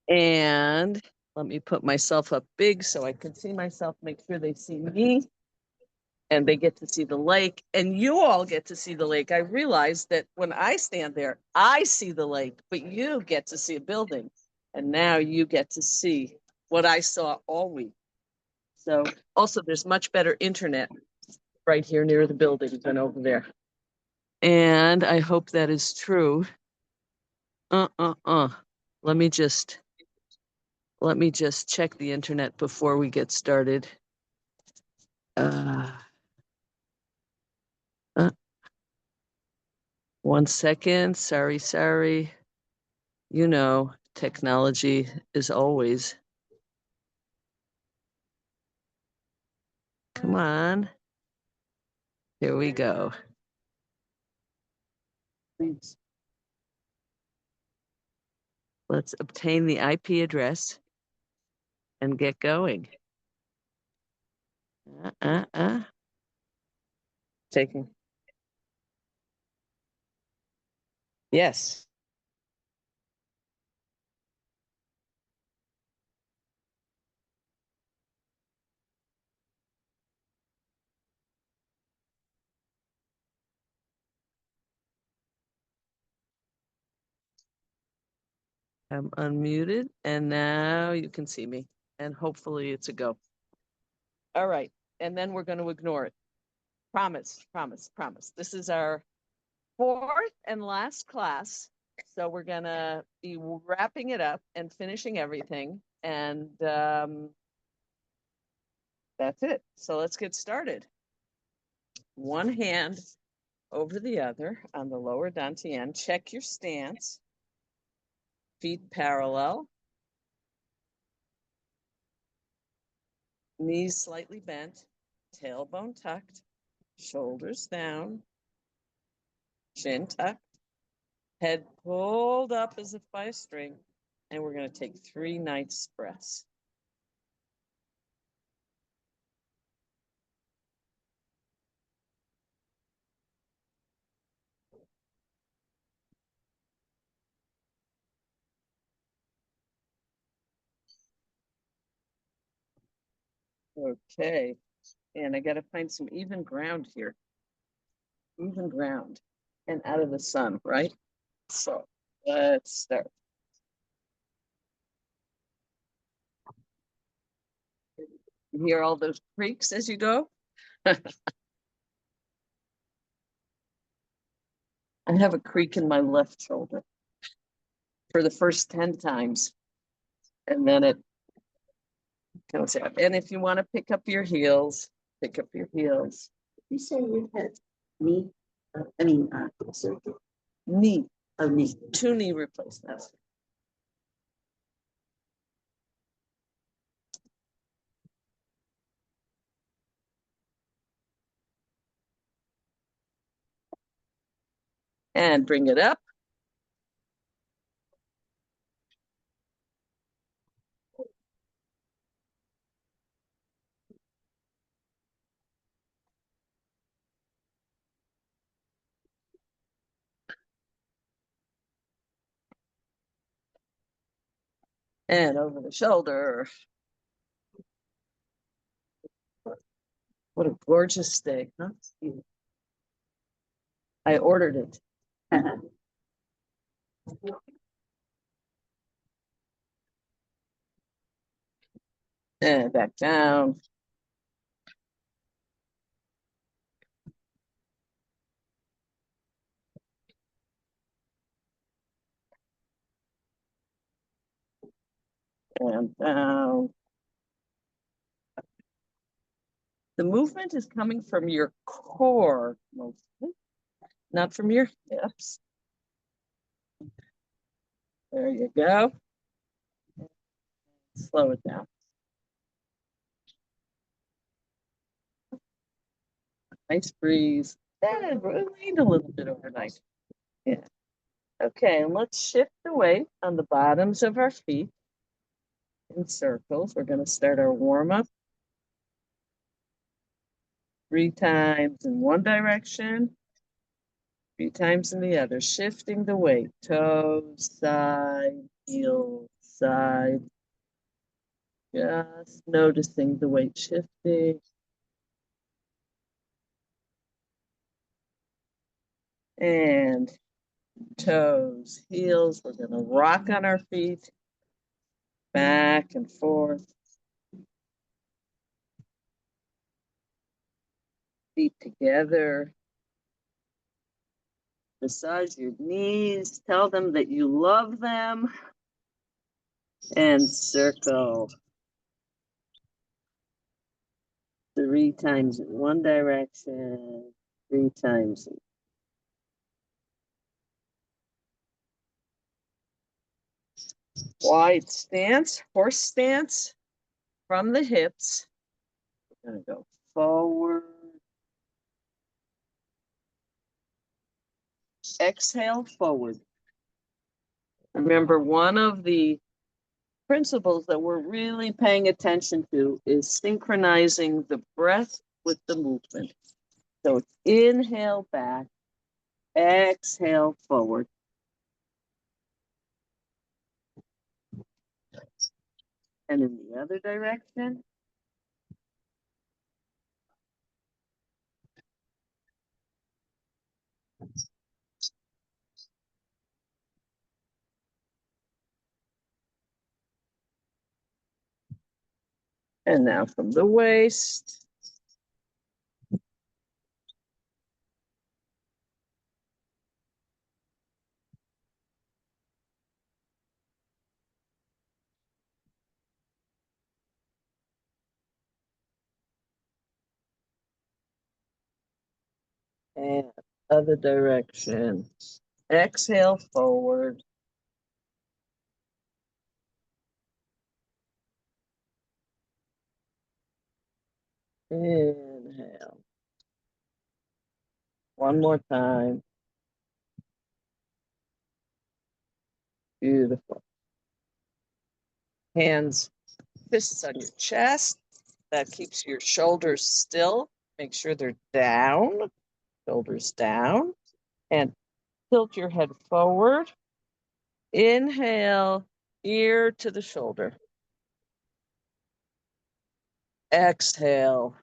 And let me put myself up big so I can see myself, make sure they see me and they get to see the lake and you all get to see the lake. I realize that when I stand there, I see the lake, but you get to see a building. And now you get to see what I saw all week. So also there's much better internet right here near the building than over there. And I hope that is true. Let me just check the internet before we get started. One second. Sorry. You know, technology is always. Come on. Here we go. Please. Let's obtain the IP address and get going. Taking. Yes. I'm unmuted and now you can see me and hopefully it's a go. All right. And then we're going to ignore it. Promise. This is our fourth and last class. So we're going to be wrapping it up and finishing everything. And that's it. So let's get started. One hand over the other on the lower dantian. Check your stance. Feet parallel. Knees slightly bent. Tailbone tucked. Shoulders down. Chin tucked. Head pulled up as if by a string. And we're going to take 3 nice breaths. Okay. And I got to find some even ground here. Even ground and out of the sun, right? So let's start. You hear all those creaks as you go? I have a creak in my left shoulder for the first 10 times. And then it comes out. And if you want to pick up your heels, pick up your heels. You say you had knee, surgery. Knee. Oh, knee. 2 knee replacements. And bring it up. And over the shoulder. What a gorgeous steak, huh? I ordered it. And back down. And down. The movement is coming from your core mostly, not from your hips. There you go. Slow it down. Nice breeze. It rained a little bit overnight. Yeah. Okay, and let's shift the weight on the bottoms of our feet in circles. We're going to start our warm up 3 times in one direction, 3 times in the other, shifting the weight, toes, side, heel, side. Just noticing the weight shifting. And toes, heels. We're going to rock on our feet, back and forth. Feet together. Massage your knees. Tell them that you love them. And circle. 3 times in one direction, 3 times in wide stance, horse stance from the hips. We're going to go forward. Exhale, forward. Remember, one of the principles that we're really paying attention to is synchronizing the breath with the movement. So inhale back, exhale forward. And in the other direction. And now from the waist. And other direction. Exhale forward. Inhale. One more time. Beautiful. Hands, fists on your chest. That keeps your shoulders still. Make sure they're down. Shoulders down. And tilt your head forward. Inhale, ear to the shoulder. Exhale.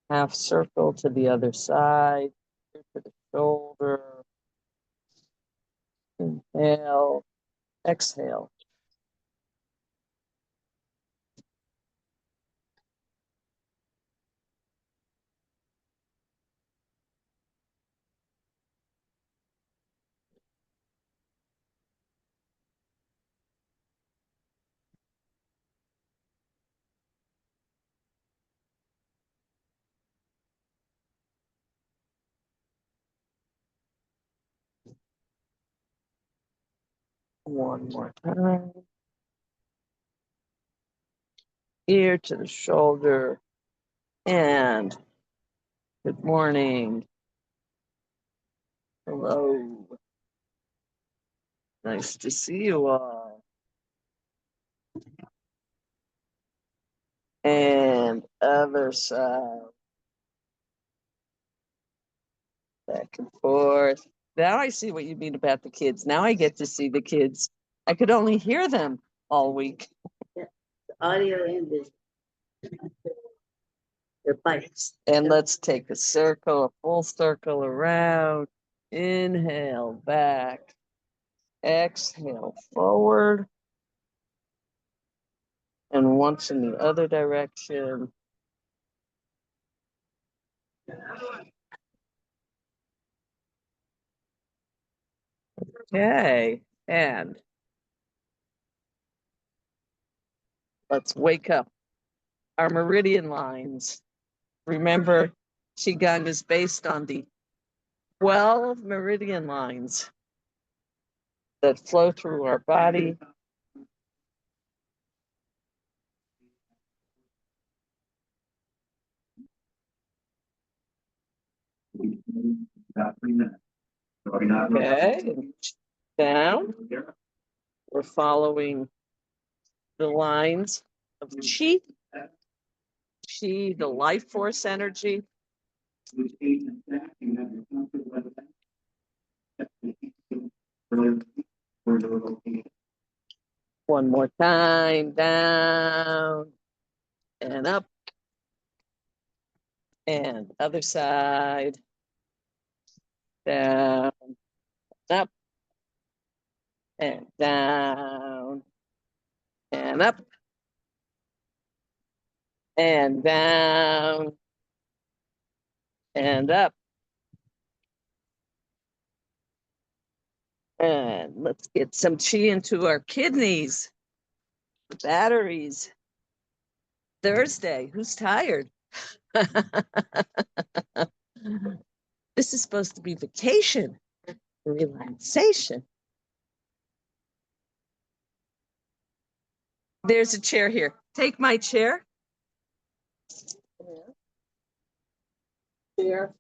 Half circle to the other side. Ear to the shoulder. Inhale. Exhale. One more time. Ear to the shoulder. And good morning. Hello. Nice to see you all. And other side. Back and forth. Now I see what you mean about the kids. Now I get to see the kids. I could only hear them all week. The audio and the bites. And let's take a circle, a full circle around. Inhale, back. Exhale, forward. And once in the other direction. Okay, and let's wake up our meridian lines. Remember, Qigong is based on the 12 meridian lines that flow through our body. Okay, down. We're following the lines of Qi. Qi, the life force energy. One more time, down and up. And other side, down, up, and down, and up, and down, and up. And let's get some chi into our kidneys, the batteries. Thursday, who's tired? This is supposed to be vacation, relaxation. There's a chair here. Take my chair. Chair.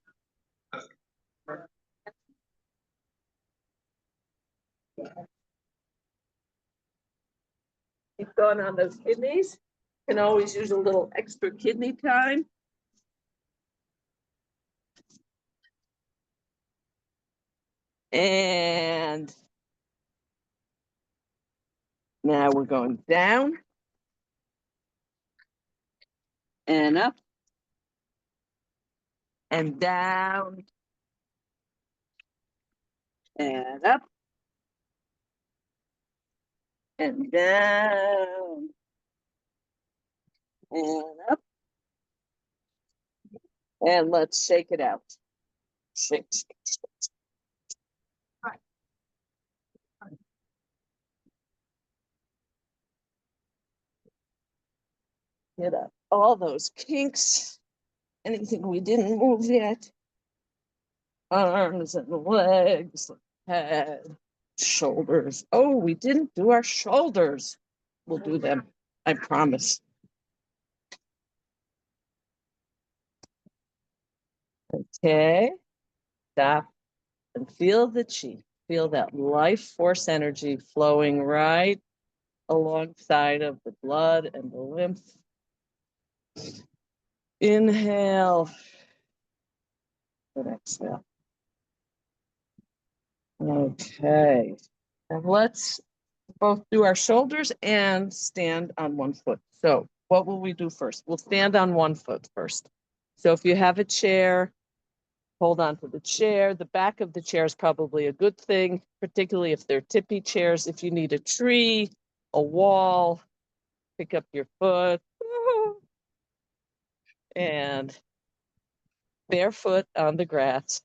Keep going on those kidneys. Can always use a little extra kidney time. And now we're going down and up and down and up and down and up. And let's shake it out. Shake, shake, shake. Get up all those kinks. Anything we didn't move yet. Arms and legs, head, shoulders. Oh, we didn't do our shoulders. We'll do them, I promise. Okay, stop and feel the chi. Feel that life force energy flowing right alongside of the blood and the lymph. Inhale and exhale. Okay, and let's both do our shoulders and stand on one foot. So what will we do first? We'll stand on one foot first. So if you have a chair, hold on to the chair. The back of the chair is probably a good thing, particularly if they're tippy chairs. If you need a tree, a wall, pick up your foot. And barefoot on the grass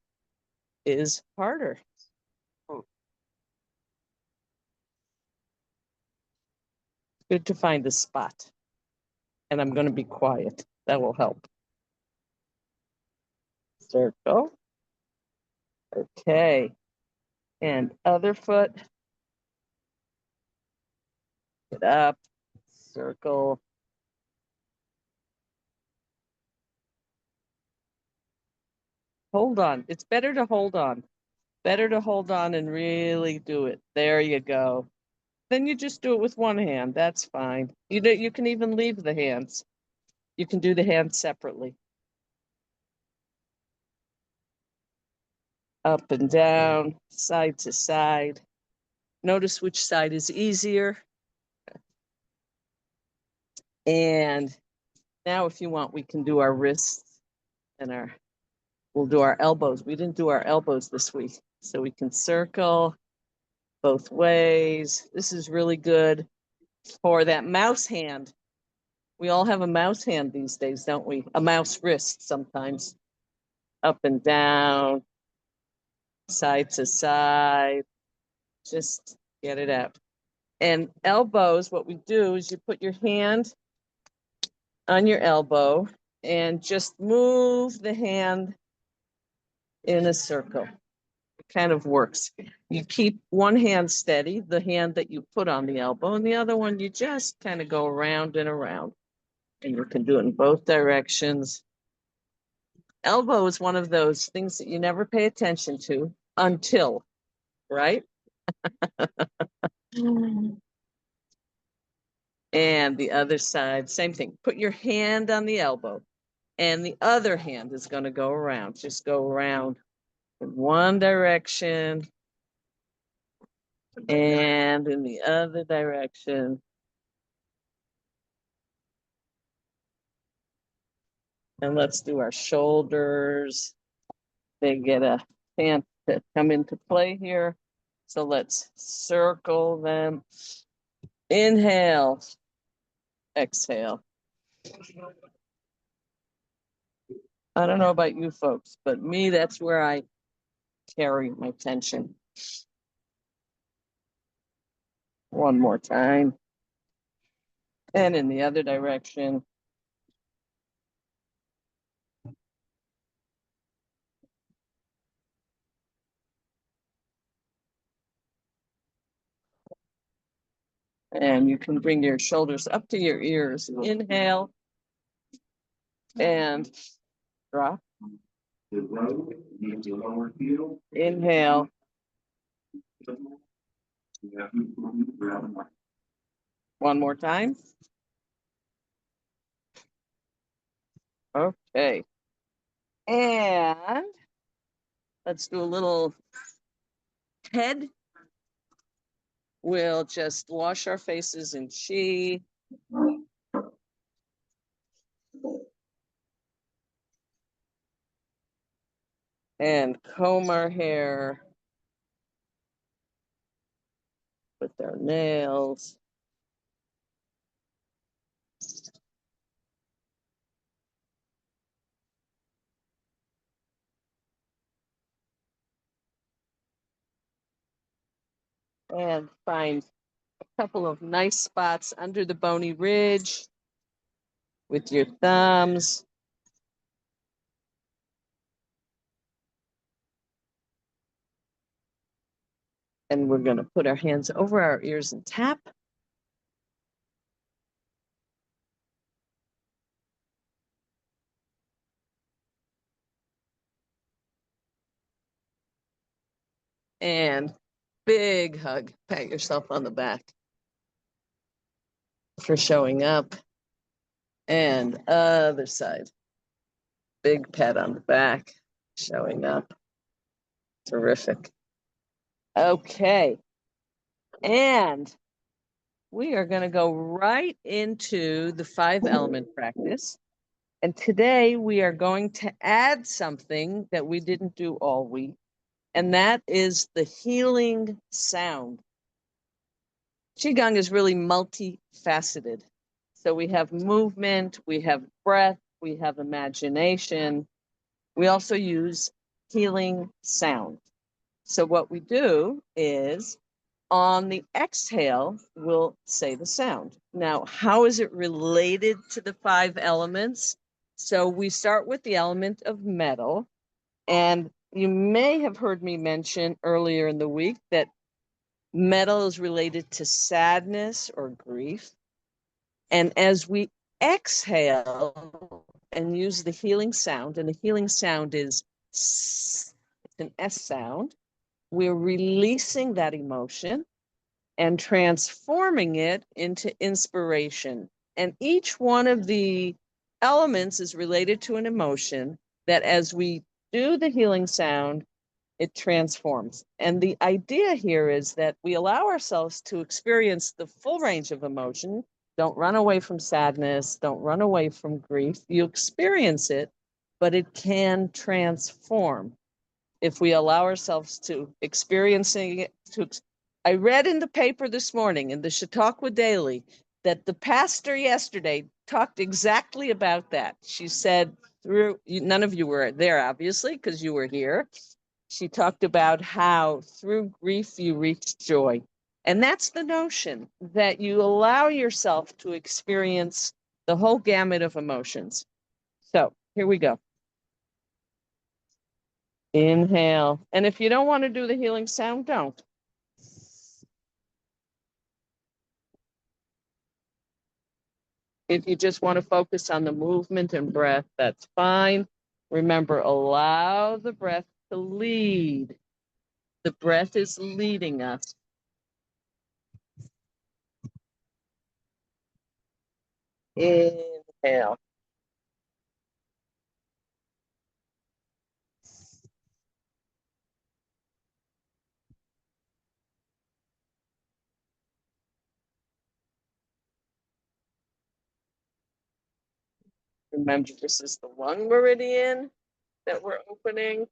is harder. Good to find a spot. And I'm going to be quiet. That will help. Circle. Okay. And other foot. Get up. Circle. Hold on. It's better to hold on. Better to hold on and really do it. There you go. Then you just do it with one hand. That's fine. You can even leave the hands. You can do the hands separately. Up and down, side to side. Notice which side is easier. And now if you want, we can do our wrists and we'll do our elbows. We didn't do our elbows this week. So we can circle both ways. This is really good for that mouse hand. We all have a mouse hand these days, don't we? A mouse wrist sometimes. Up and down, side to side. Just get it out. And elbows, what we do is you put your hand on your elbow and just move the hand in a circle. It kind of works. You keep one hand steady, the hand that you put on the elbow, and the other one you just kind of go around and around. And you can do it in both directions. Elbow is one of those things that you never pay attention to until, right? And the other side, same thing. Put your hand on the elbow And the other hand is going to go around. Just go around in one direction and in the other direction. And let's do our shoulders. They get a chance to come into play here. So let's circle them. Inhale, exhale. I don't know about you folks, but me, that's where I carry my tension. One more time. And in the other direction. And you can bring your shoulders up to your ears. Inhale and drop. Inhale. One more time. Okay. And let's do a little head. We'll just wash our faces in Qi. And comb our hair with our nails. And find a couple of nice spots under the bony ridge with your thumbs. And we're going to put our hands over our ears and tap. And big hug. Pat yourself on the back for showing up. And other side. Big pat on the back, showing up. Terrific. Okay. And we are going to go right into the 5-element practice. And today we are going to add something that we didn't do all week, and that is the healing sound. Qigong is really multifaceted. So we have movement, we have breath, we have imagination. We also use healing sound. So what we do is on the exhale, we'll say the sound. Now, how is it related to the 5 elements? So we start with the element of metal. And you may have heard me mention earlier in the week that metal is related to sadness or grief. And as we exhale and use the healing sound, and the healing sound is it's an S sound, we're releasing that emotion and transforming it into inspiration. And each one of the elements is related to an emotion that as we do the healing sound, it transforms. And the idea here is that we allow ourselves to experience the full range of emotion. Don't run away from sadness. Don't run away from grief. You experience it, but it can transform if we allow ourselves to experiencing it. I read in the paper this morning in the Chautauqua Daily that the pastor yesterday talked exactly about that. She said, none of you were there, obviously, because you were here. She talked about how through grief you reach joy. And that's the notion, that you allow yourself to experience the whole gamut of emotions. So here we go. Inhale. And if you don't want to do the healing sound, don't. If you just want to focus on the movement and breath, that's fine. Remember, allow the breath to lead. The breath is leading us. Inhale. Remember, this is the lung meridian that we're opening.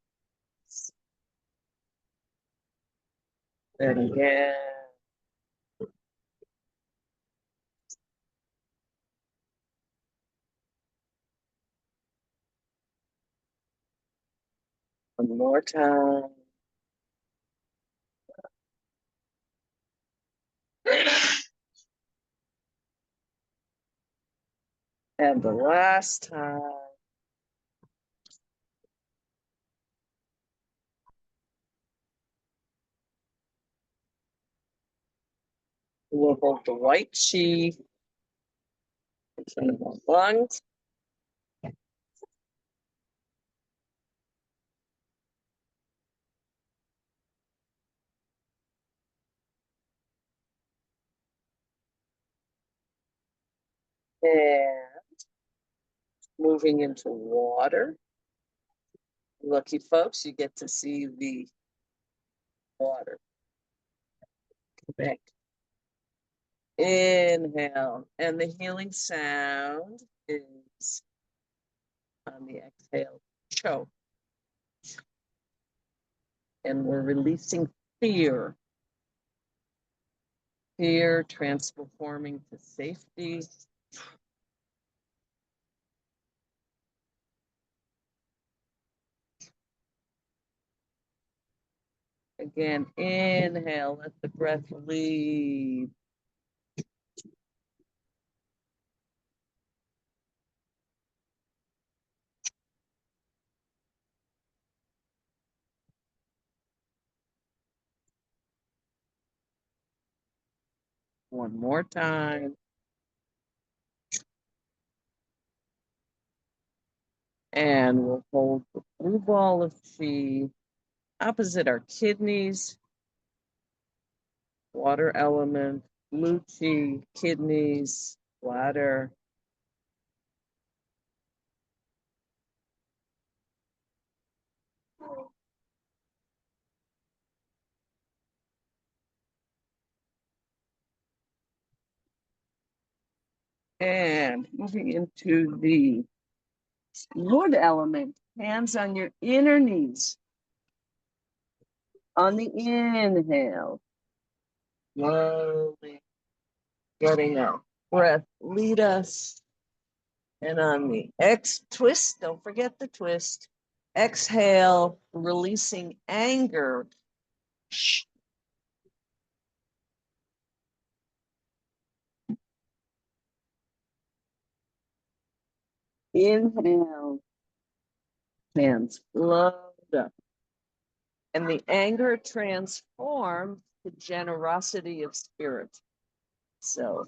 And again. One more time. And the last time. We'll hold the white chi in front of our lungs. And moving into water. Lucky folks, you get to see the water. Back. Inhale, and the healing sound is on the exhale, choke. And we're releasing fear. Fear transforming to safety. Again, inhale, let the breath lead. One more time. And we'll hold the blue ball of chi opposite our kidneys, water element, blue chi, kidneys, bladder. And moving into the wood element, hands on your inner knees. On the inhale, slowly getting our breath lead us. And on the twist, don't forget the twist. Exhale, releasing anger. Inhale, hands float up. And the anger transforms to generosity of spirit. So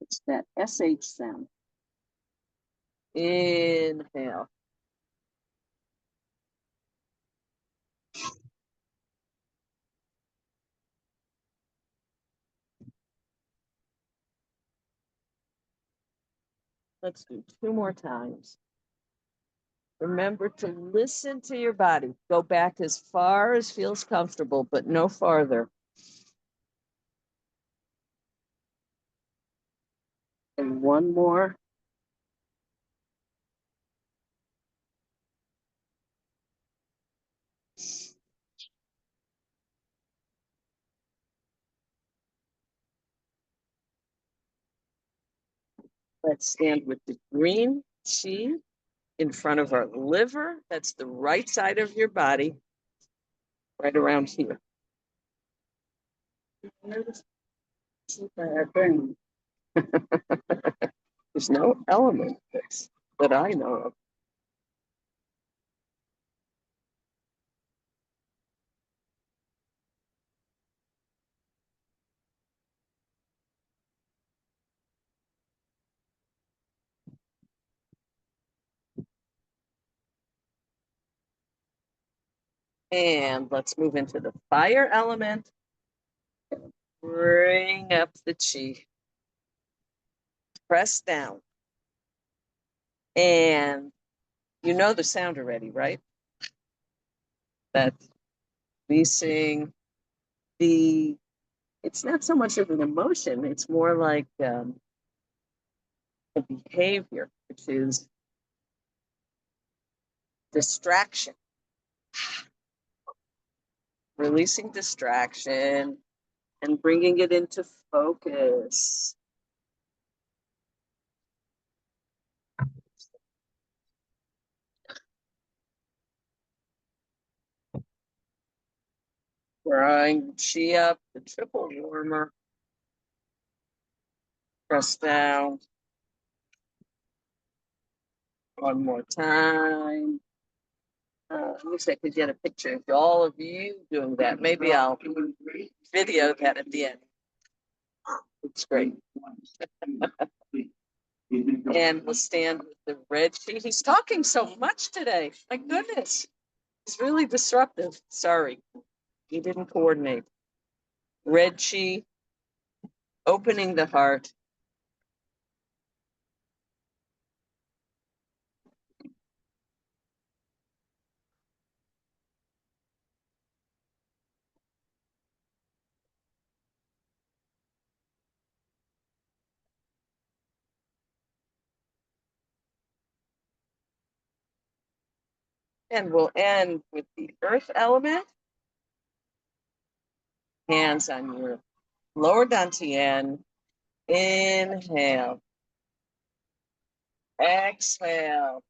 it's that SH sound. Inhale. Let's do 2 more times. Remember to listen to your body. Go back as far as feels comfortable, but no farther. And one more. Let's stand with the green chi in front of our liver. That's the right side of your body, right around here. There's no element that I know of. And let's move into the fire element. Bring up the chi. Press down. And you know the sound already, right? That's releasing the it's not so much of an emotion, it's more like a behavior, which is distraction. Releasing distraction and bringing it into focus. Drawing chi up, the triple warmer. Press down. One more time. I wish I could get a picture of all of you doing that. Maybe I'll video that at the end. It's great. And we'll stand with the red sheet. He's talking so much today. My goodness. It's really disruptive. Sorry. He didn't coordinate. Red chi, opening the heart. And we'll end with the earth element. Hands on your lower dantian. Inhale. Exhale.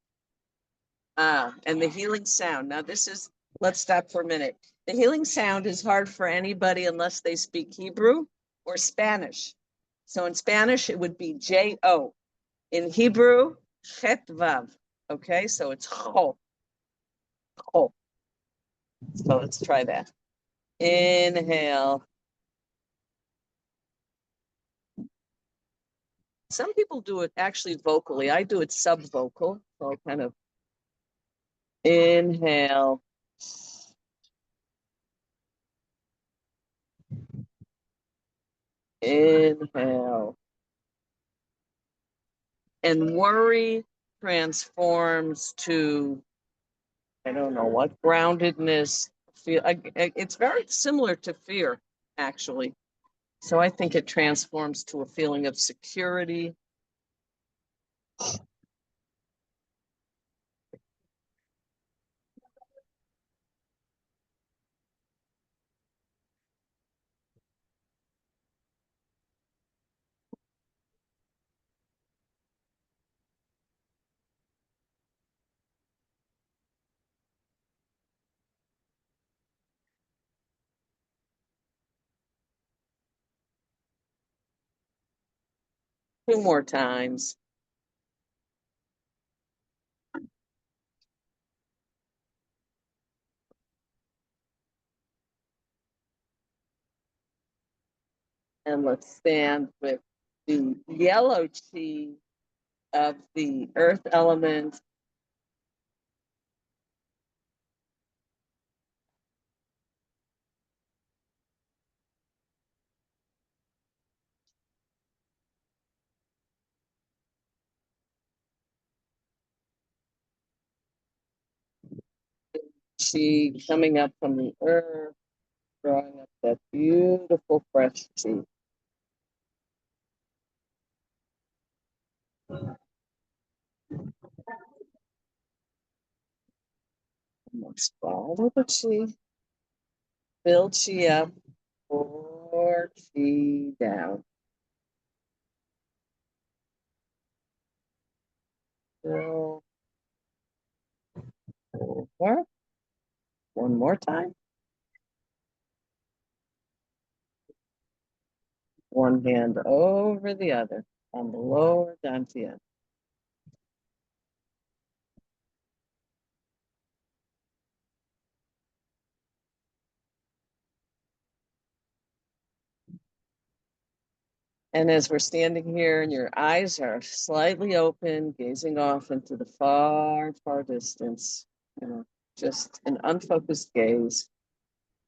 And the healing sound. Now this is, let's stop for a minute. The healing sound is hard for anybody unless they speak Hebrew or Spanish. So in Spanish, it would be J-O. In Hebrew, Chet Vav. Okay, so it's Cho. Cho. So let's try that. Inhale. Some people do it actually vocally. I do it sub-vocal. So I kind of inhale. Inhale. And worry transforms to, I don't know what, groundedness. It's very similar to fear, actually. So I think it transforms to a feeling of security. Two more times. And let's stand with the yellow chi of the earth element. Chi coming up from the earth, drawing up that beautiful fresh chi. Let's follow the chi. Build chi up or chi down. So, over. One more time. One hand over the other on the lower dantian. And as we're standing here and your eyes are slightly open, gazing off into the far, far distance, just an unfocused gaze.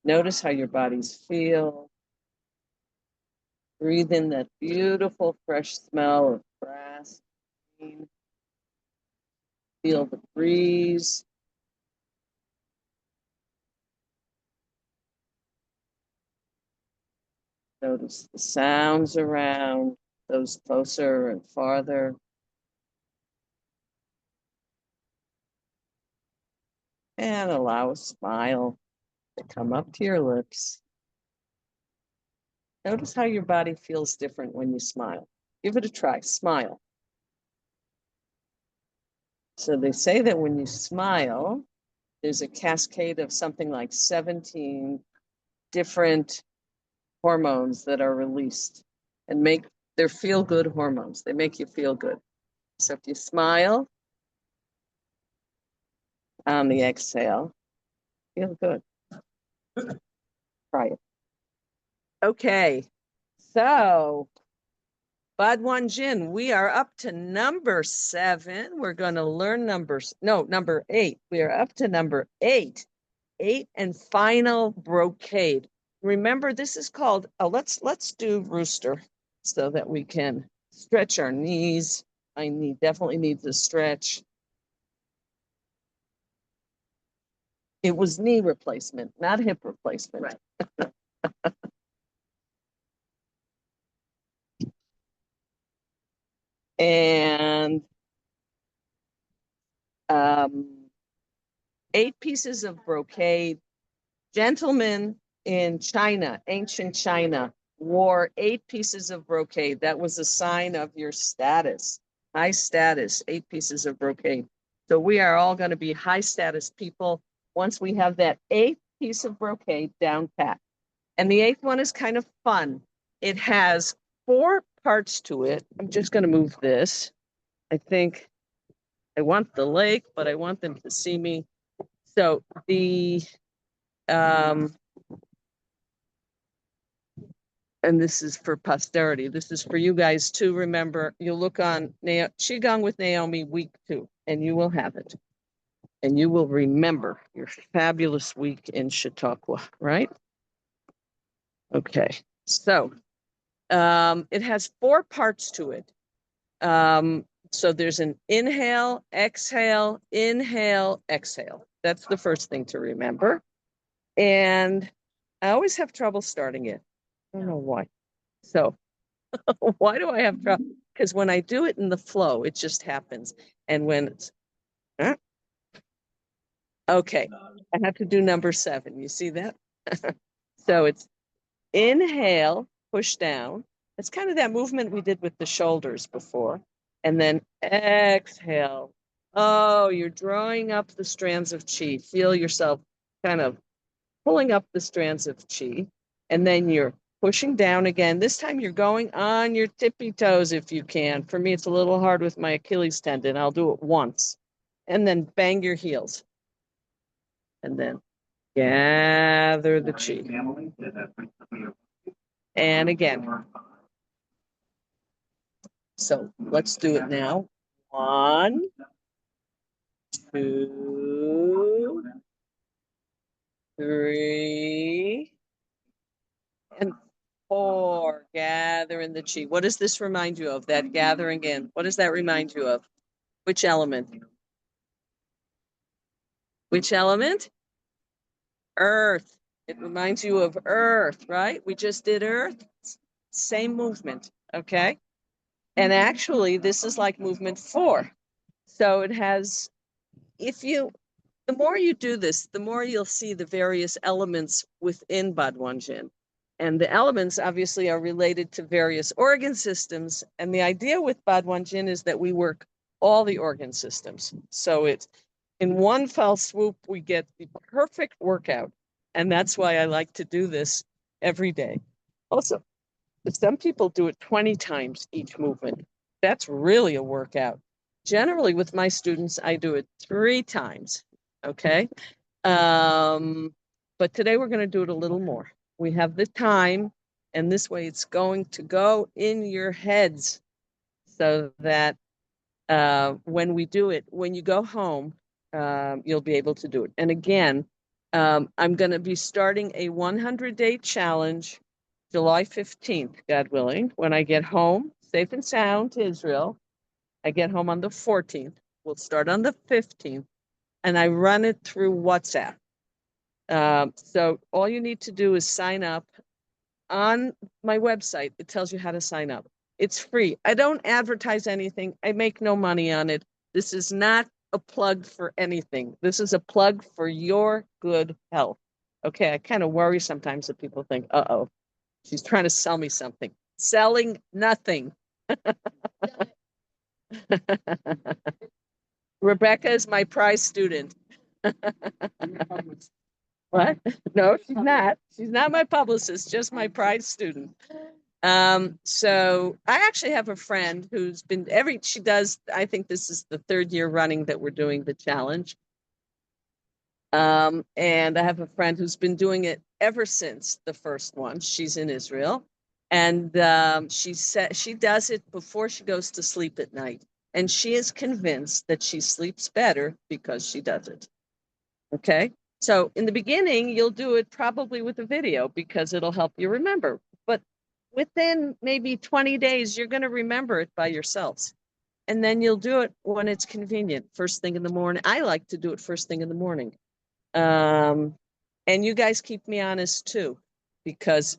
Notice how your bodies feel. Breathe in that beautiful, fresh smell of grass. Feel the breeze. The Notice the sounds around, those closer and farther. And allow a smile to come up to your lips. Notice how your body feels different when you smile. Give it a try, smile. So they say that when you smile, there's a cascade of something like 17 different hormones that are released and they're feel-good hormones. They make you feel good. So if you smile on the exhale, feel good. Try it. Okay, so Badwan Jin, we are up to number 7. We're going to learn number 8. We are up to number 8. 8 and final brocade. Remember, this is called, let's do rooster so that we can stretch our knees. My knee definitely needs a stretch. It was knee replacement, not hip replacement. Right. And 8 pieces of brocade. Gentlemen in China, ancient China, wore 8 pieces of brocade. That was a sign of your status, high status, 8 pieces of brocade. So we are all going to be high status people once we have that 8th piece of brocade down pat. And the 8th one is kind of fun. It has 4 parts to it. I'm just going to move this. I think I want the lake, but I want them to see me. So the and this is for posterity. This is for you guys to remember. You'll look on Qigong with Naomi week 2, and you will have it. And you will remember your fabulous week in Chautauqua, right? Okay, so it has 4 parts to it. So there's an inhale, exhale, inhale, exhale. That's the first thing to remember. And I always have trouble starting it. I don't know why. So why do I have trouble? Because when I do it in the flow, it just happens. And when it's, okay, I have to do number 7. You see that? So it's inhale, push down. It's kind of that movement we did with the shoulders before. And then exhale. Oh, you're drawing up the strands of chi. Feel yourself kind of pulling up the strands of chi. And then you're pushing down again. This time you're going on your tippy toes if you can. For me, it's a little hard with my Achilles tendon. I'll do it once. And then bang your heels. And then gather the chi. And again. So let's do it now. 1, 2, 3, and 4. Gather in the chi. What does this remind you of? That gathering in. What does that remind you of? Which element? Which element? Earth. It reminds you of earth, right? We just did earth. Same movement, okay? And actually, this is like movement 4. So it has, the more you do this, the more you'll see the various elements within Badwan Jin. And the elements obviously are related to various organ systems. And the idea with Badwan Jin is that we work all the organ systems. So it's in one fell swoop, we get the perfect workout. And that's why I like to do this every day. Also, some people do it 20 times each movement. That's really a workout. Generally, with my students, I do it 3 times. Okay. But today we're going to do it a little more. We have the time, and this way it's going to go in your heads so that when we do it, when you go home, you'll be able to do it. And again, I'm going to be starting a 100-day challenge July 15th, God willing, when I get home, safe and sound to Israel. I get home on the 14th. We'll start on the 15th, and I run it through WhatsApp. So all you need to do is sign up on my website, it tells you how to sign up. It's free. I don't advertise anything. I make no money on it. This is not a plug for anything. This is a plug for your good health. Okay, I kind of worry sometimes that people think, uh-oh, she's trying to sell me something. Selling nothing. Rebecca is my prize student. What? No, she's not. She's not my publicist, just my prize student. So I actually have a friend who's been she does, I think this is the 3rd year running that we're doing the challenge. And I have a friend who's been doing it ever since the first one. She's in Israel. And she said she does it before she goes to sleep at night. And she is convinced that she sleeps better because she does it. Okay. So in the beginning, you'll do it probably with a video because it'll help you remember. But within maybe 20 days, you're going to remember it by yourselves. And then you'll do it when it's convenient, first thing in the morning. I like to do it first thing in the morning. And you guys keep me honest too, because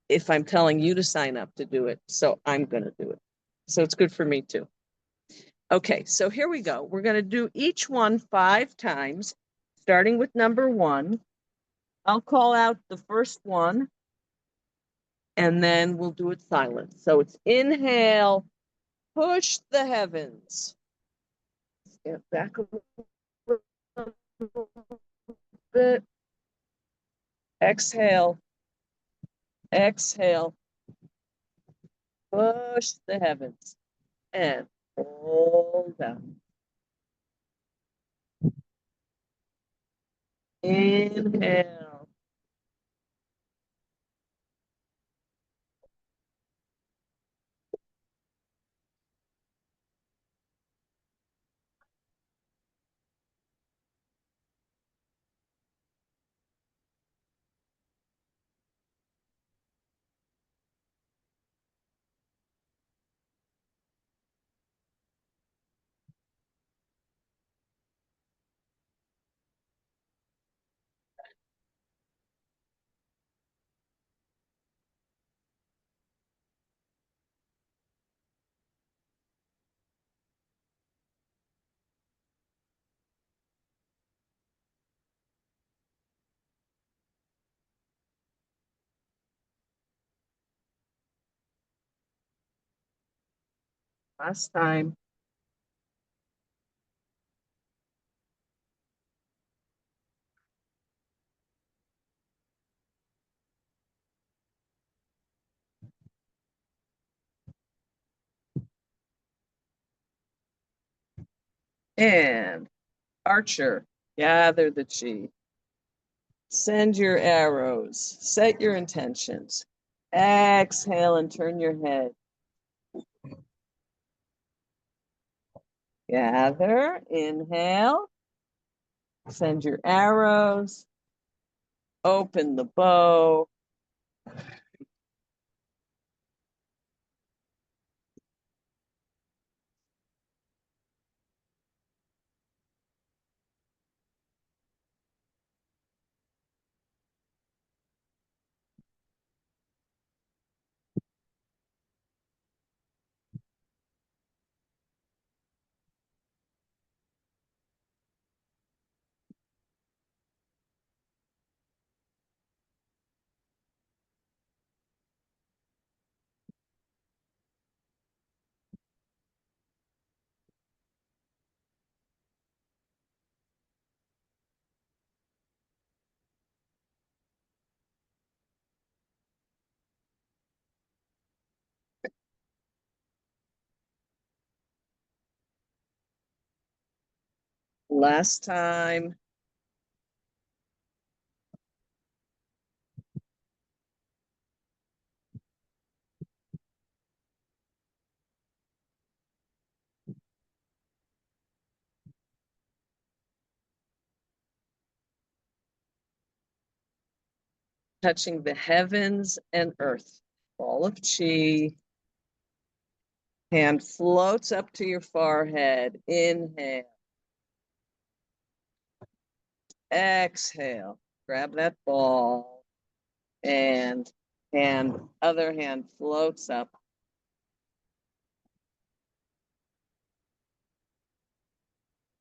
if I'm telling you to sign up to do it, so I'm going to do it. So it's good for me too. Okay, so here we go. We're going to do each one 5 times, starting with number 1. I'll call out the first one, and then we'll do it silent. So it's inhale, push the heavens. Get back a little bit. Exhale, exhale, push the heavens, and hold down. Inhale. Last time. And Archer, gather the chi. Send your arrows. Set your intentions. Exhale and turn your head. Gather, inhale. Send your arrows. Open the bow. Last time. Touching the heavens and earth. Ball of chi. Hand floats up to your forehead. Inhale. Exhale. Grab that ball and And other hand floats up.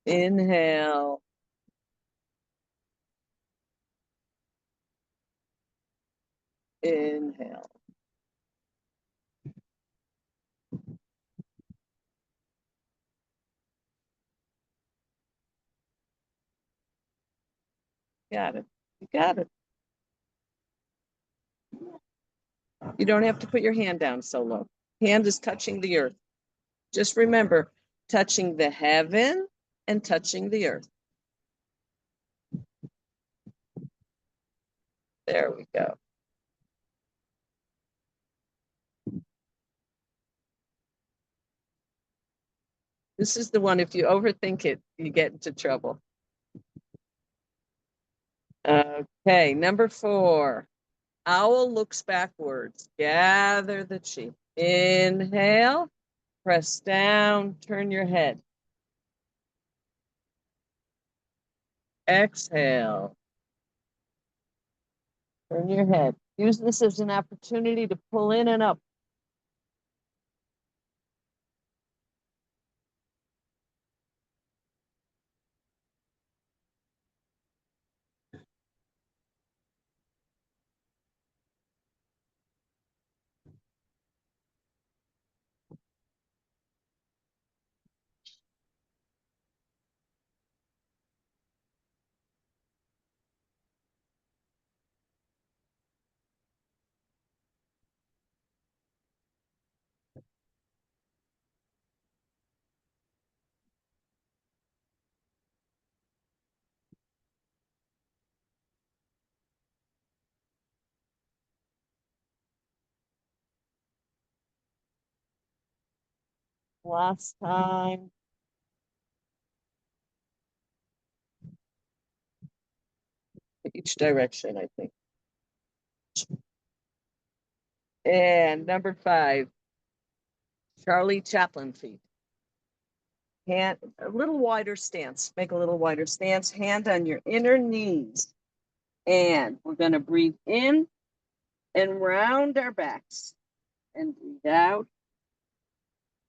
Inhale. Inhale. Got it. You got it. You don't have to put your hand down so low. Hand is touching the earth. Just remember, touching the heaven and touching the earth. There we go. This is the one, if you overthink it, you get into trouble. Okay, number 4. Owl looks backwards. Gather the chi. Inhale, press down, turn your head. Exhale. Turn your head. Use this as an opportunity to pull in and up. Last time. Each direction, I think. And number 5, Charlie Chaplin feet. Hand, a little wider stance. Make a little wider stance. Hand on your inner knees. And we're going to breathe in and round our backs. And breathe out.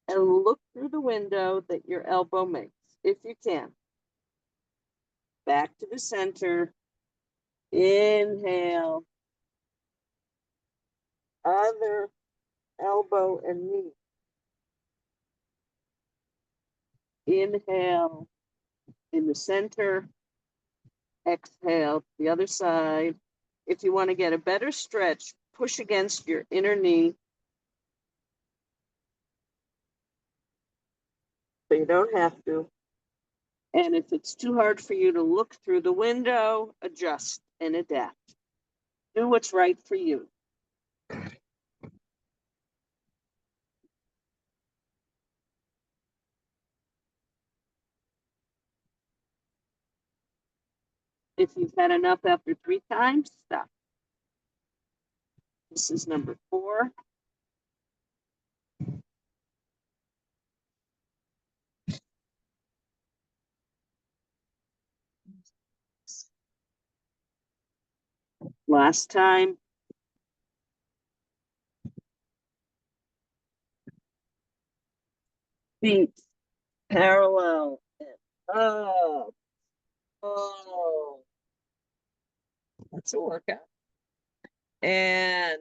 And look through the window that your elbow makes, if you can. Back to the center. Inhale. Other elbow and knee. Inhale in the center. Exhale to the other side. If you want to get a better stretch, push against your inner knee. But you don't have to. And if it's too hard for you to look through the window, adjust and adapt. Do what's right for you. If you've had enough after 3 times, stop. This is number 4. Last time. Feet parallel and up. Oh, that's a workout. And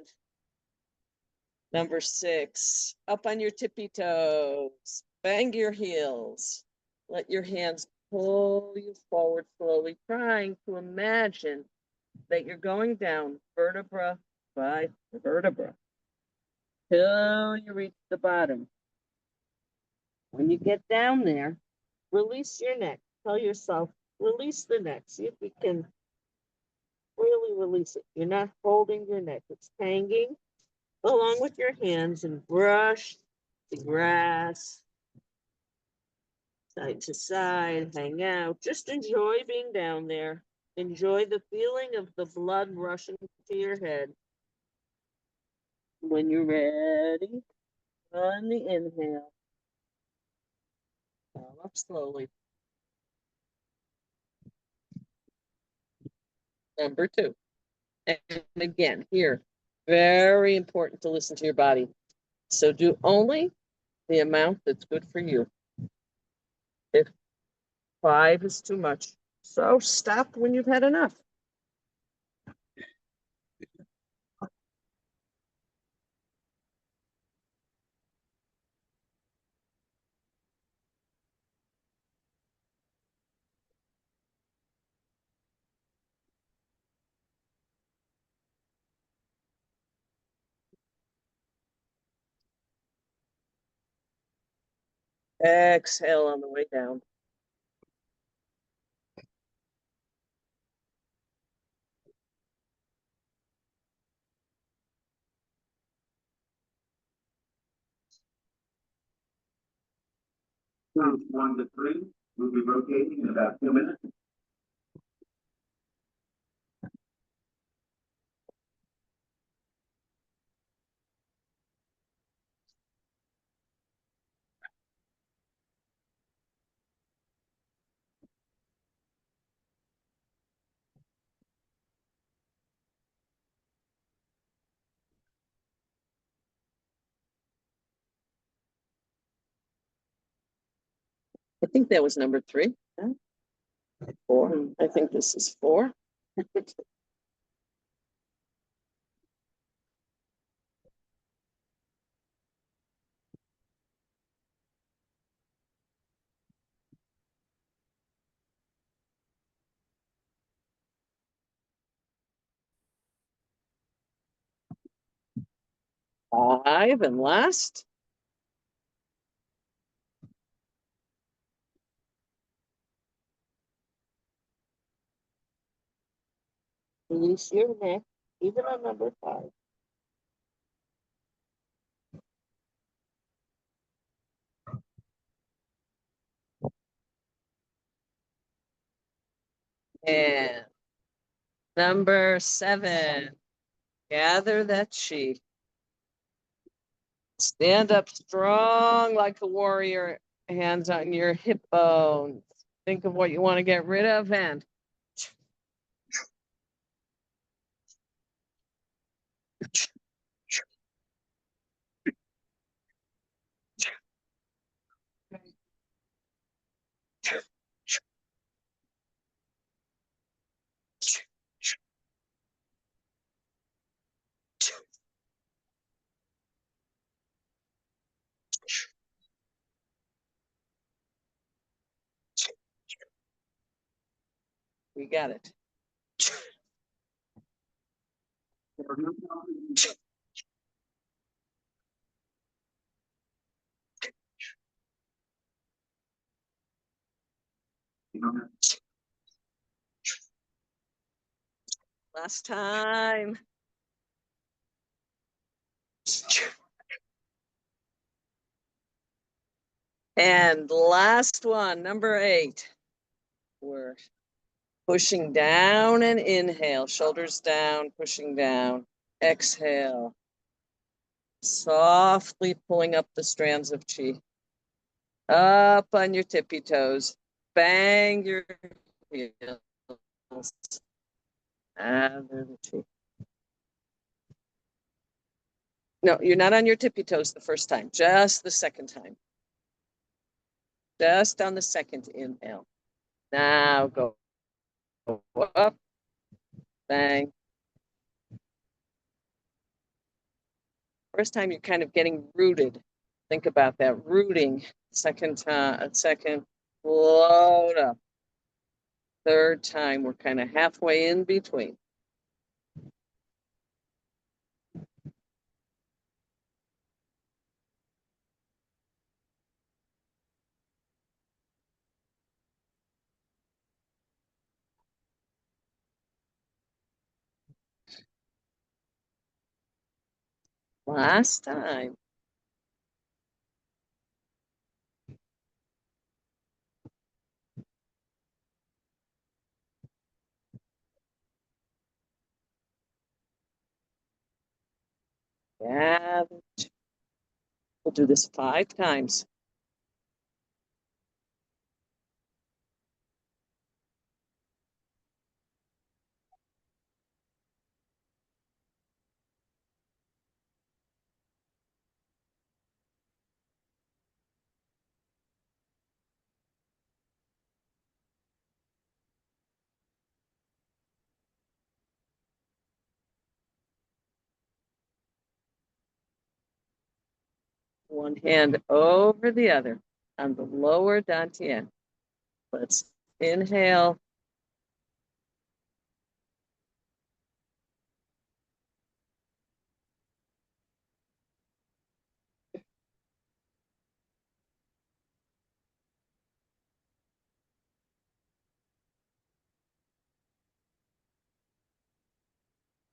number 6, up on your tippy toes, bang your heels, let your hands pull you forward slowly, trying to imagine that you're going down vertebra by vertebra till you reach the bottom. When you get down there, release your neck. Tell yourself, release the neck. See if you can really release it. You're not holding your neck. It's hanging along with your hands, and brush the grass side to side, hang out. Just enjoy being down there. Enjoy the feeling of the blood rushing to your head. When you're ready, on the inhale, come up slowly. Number 2. And again, here, Very important to listen to your body. So do only the amount that's good for you. If 5 is too much, so stop when you've had enough. Exhale on the way down. Counts 1 to 3. We'll be rotating in about 2 minutes. I think that was number 3. 4. I think this is 4. Five and last. Release your neck, even on number 5. And number 7, gather that chi. Stand up strong like a warrior, hands on your hip bones. Think of what you want to get rid of and we got it. Last time. And last one, number 8. We're pushing down and inhale, shoulders down, pushing down. Exhale. Softly pulling up the strands of chi. Up on your tippy toes. Bang your heels. Gather the chi. No, you're not on your tippy toes the first time, just the second time. Just on the second inhale. Now go up, bang. First time you're kind of getting rooted. Think about that, rooting. Second time, float up. Third time, we're kind of halfway in between. Last time. Yeah, we'll do this 5 times. One hand over the other on the lower dantian. Let's inhale.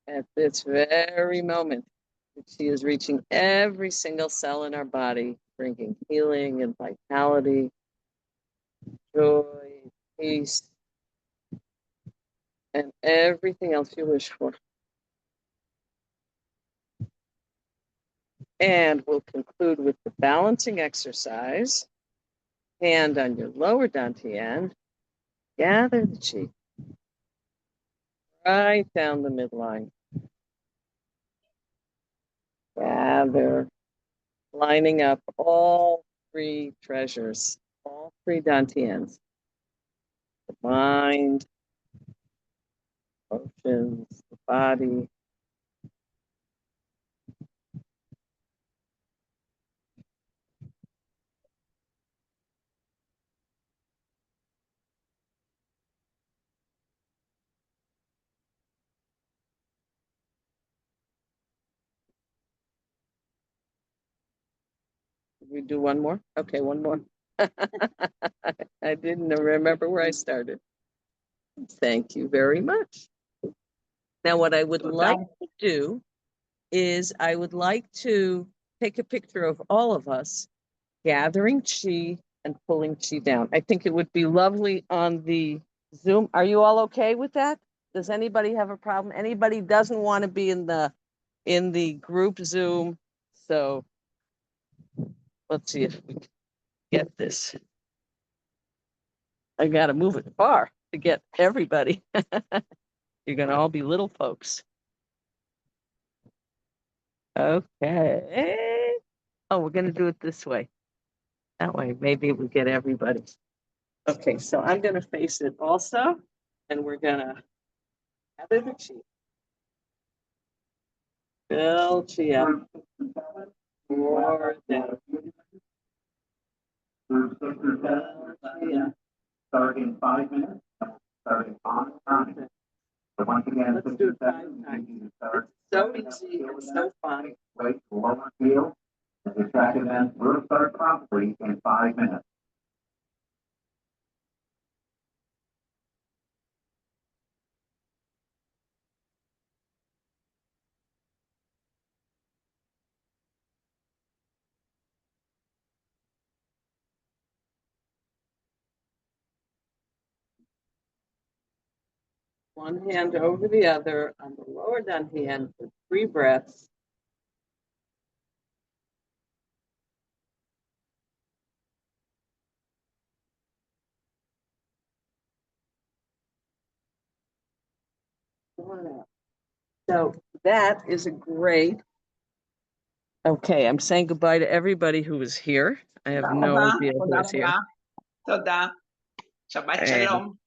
At this very moment, she is reaching every single cell in our body, bringing healing and vitality, joy, peace, and everything else you wish for. And we'll conclude with the balancing exercise. Hand on your lower dantian, gather the chi right down the midline. Gather, lining up all three treasures, all three dantians. The mind, emotions, the body. We do one more? Okay, one more. I didn't remember where I started. Thank you very much. Now, what I would like to do is I would like to take a picture of all of us gathering chi and pulling chi down. I think it would be lovely on the Zoom. Are you all okay with that? Does anybody have a problem? Anybody doesn't want to be in the group Zoom? So let's see if we can get this. I got to move it far to get everybody. You're going to all be little folks. Okay. Oh, we're going to do it this way. That way, maybe we get everybody. Okay, so I'm going to face it also, and we're going to gather the chi. Fill chi up. More down. Starting 5 minutes, starting on time. So once again, Let's do it 5 times. So easy and so fun. Wait to lower field. The track event will start promptly in 5 minutes. One hand over the other on the lower dantian for 3 breaths. So that is a great. Okay, I'm saying goodbye to everybody who was here. I have no idea who was here. תודה. שבת שלום.